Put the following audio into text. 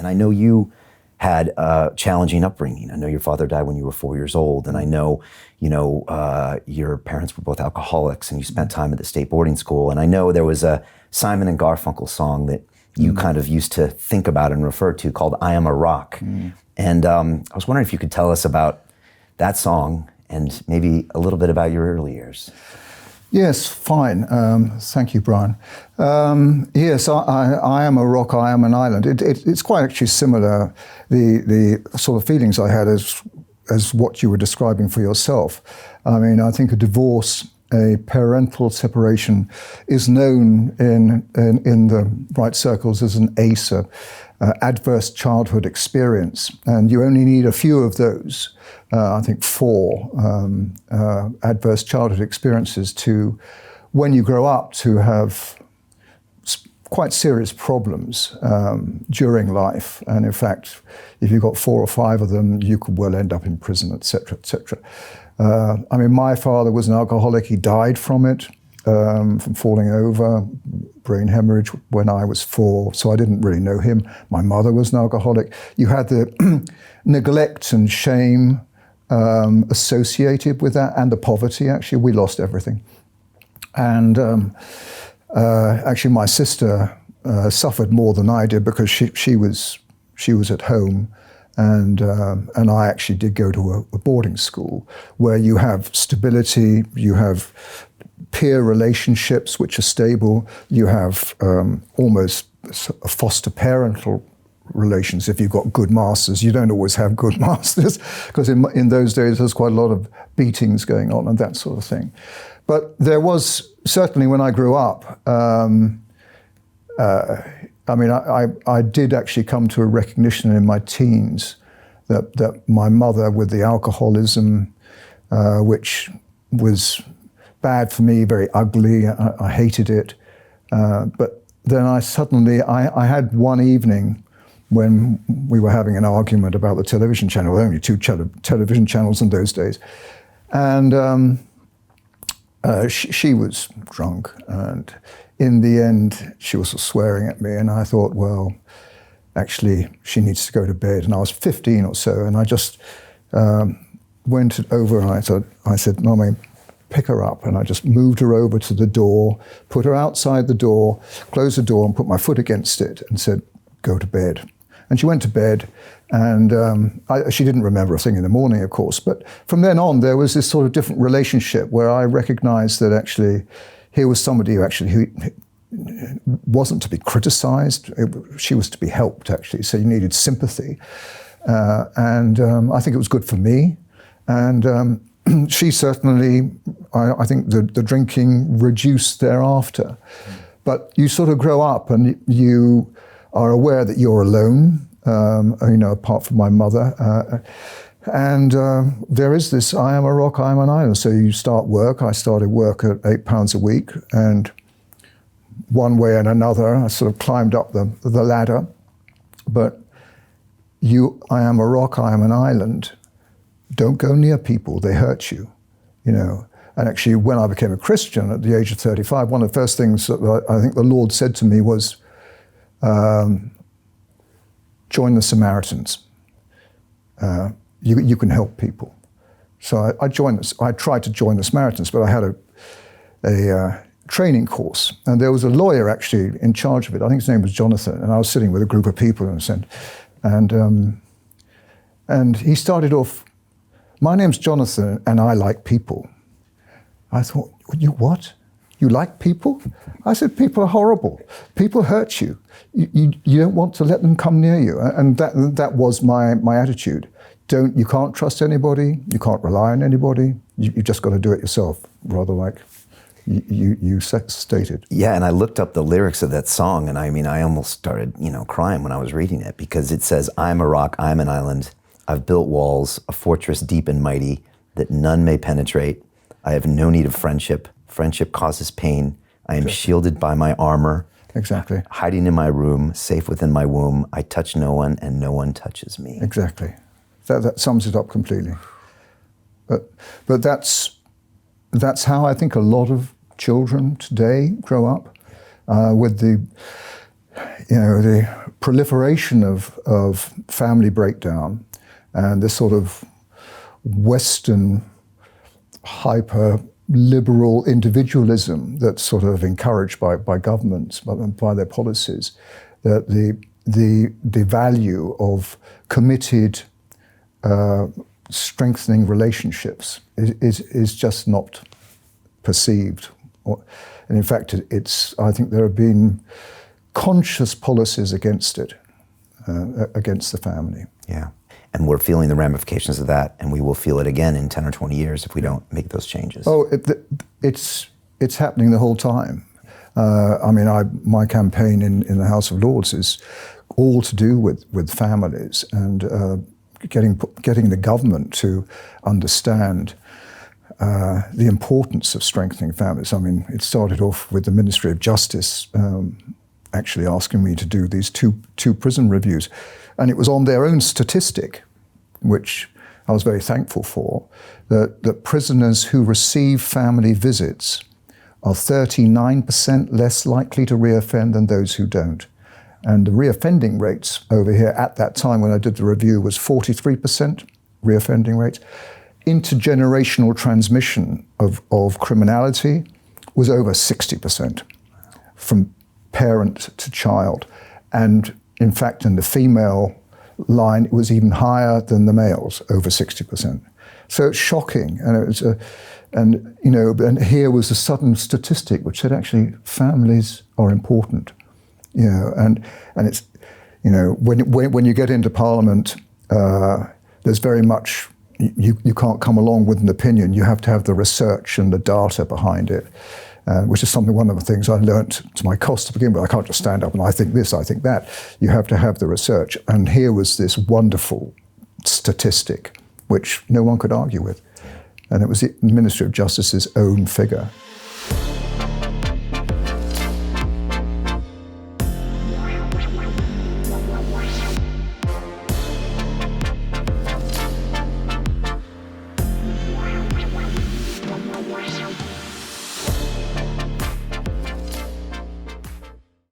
And I know you had a challenging upbringing. I know your father died when you were 4 years old, and I know, your parents were both alcoholics, and you spent time at the state boarding school. And I know there was a Simon and Garfunkel song that you kind of used to think about and refer to called "I Am a Rock." And I was wondering if you could tell us about that song and maybe a little bit about your early years. Yes, fine. Thank you, Brian. Yes, I am a rock, I am an island. It's quite actually similar, the sort of feelings I had as what you were describing for yourself. I mean, I think a divorce, a parental separation is known in the right circles as an ACE, adverse childhood experience. And you only need a few of those, I think 4 adverse childhood experiences to, when you grow up, to have quite serious problems during life. And in fact, if you've got 4 or 5 of them, you could well end up in prison, etc., etc. I mean, my father was an alcoholic. He died from it, from falling over, brain hemorrhage when I was 4, so I didn't really know him. My mother was an alcoholic. You had the neglect and shame associated with that, and the poverty. Actually, we lost everything. And actually, my sister suffered more than I did because she was at home. And I actually did go to a boarding school where you have stability, you have peer relationships which are stable, you have almost foster parental relations. If you've got good masters, you don't always have good masters, because in those days there's quite a lot of beatings going on and that sort of thing. But there was, certainly when I grew up, I mean, I did actually come to a recognition in my teens that my mother, with the alcoholism, which was bad for me, very ugly, I hated it. But then I had one evening when we were having an argument about the television channel, only 2 television channels in those days. And she was drunk, and in the end, she was swearing at me, and I thought, well, actually, she needs to go to bed. And I was 15 or so, and I just went over and I said, Mommy, pick her up. And I just moved her over to the door, put her outside the door, closed the door, and put my foot against it, and said, go to bed. And she went to bed, and she didn't remember a thing in the morning, of course. But from then on, there was this sort of different relationship where I recognized that actually here was somebody who wasn't to be criticized. She was to be helped, actually. So you needed sympathy. And I think it was good for me. And she certainly, I think the drinking reduced thereafter. But you sort of grow up and you are aware that you're alone, apart from my mother. And there is this, I am a rock, I am an island. So you start work. I started work at £8 a week, and one way and another, I sort of climbed up the ladder. But I am a rock, I am an island. Don't go near people, they hurt you, And actually, when I became a Christian at the age of 35, one of the first things that I think the Lord said to me was, join the Samaritans. You can help people. So I joined this. I tried to join the Samaritans, but I had a training course, and there was a lawyer actually in charge of it. I think his name was Jonathan, and I was sitting with a group of people, and he started off, my name's Jonathan, and I like people. I thought, you what? You like people? I said, people are horrible. People hurt you. You don't want to let them come near you. And that was my attitude. You can't trust anybody. You can't rely on anybody. You just got to do it yourself, rather like you stated. Yeah, and I looked up the lyrics of that song, and I almost started, crying when I was reading it, because it says, I'm a rock, I'm an island. I've built walls, a fortress deep and mighty, that none may penetrate. I have no need of friendship. Friendship causes pain. I am shielded by my armor. Exactly. Hiding in my room, safe within my womb. I touch no one, and no one touches me. Exactly. That sums it up completely. But that's how I think a lot of children today grow up, with the proliferation of family breakdown and this sort of Western hyper-liberal individualism that's sort of encouraged by governments, by their policies, that the value of committed strengthening relationships is just not perceived. And in fact, I think there have been conscious policies against it, against the family. Yeah. And we're feeling the ramifications of that, and we will feel it again in 10 or 20 years if we don't make those changes. Oh, it's happening the whole time. My campaign in the House of Lords is all to do with families and getting the government to understand the importance of strengthening families. I mean, it started off with the Ministry of Justice actually asking me to do these two prison reviews. And it was on their own statistic, which I was very thankful for, that prisoners who receive family visits are 39% less likely to reoffend than those who don't. And the reoffending rates over here at that time when I did the review was 43% reoffending rates. Intergenerational transmission of criminality was over 60% from parent to child. And in fact, in the female line, it was even higher than the males, over 60%. So it's shocking. And here was a sudden statistic which said actually families are important. And it's, when you get into Parliament, there's very much, you can't come along with an opinion. You have to have the research and the data behind it. Which is one of the things I learnt to my cost to begin with. I can't just stand up and I think this, I think that. You have to have the research. And here was this wonderful statistic, which no one could argue with. And it was the Ministry of Justice's own figure.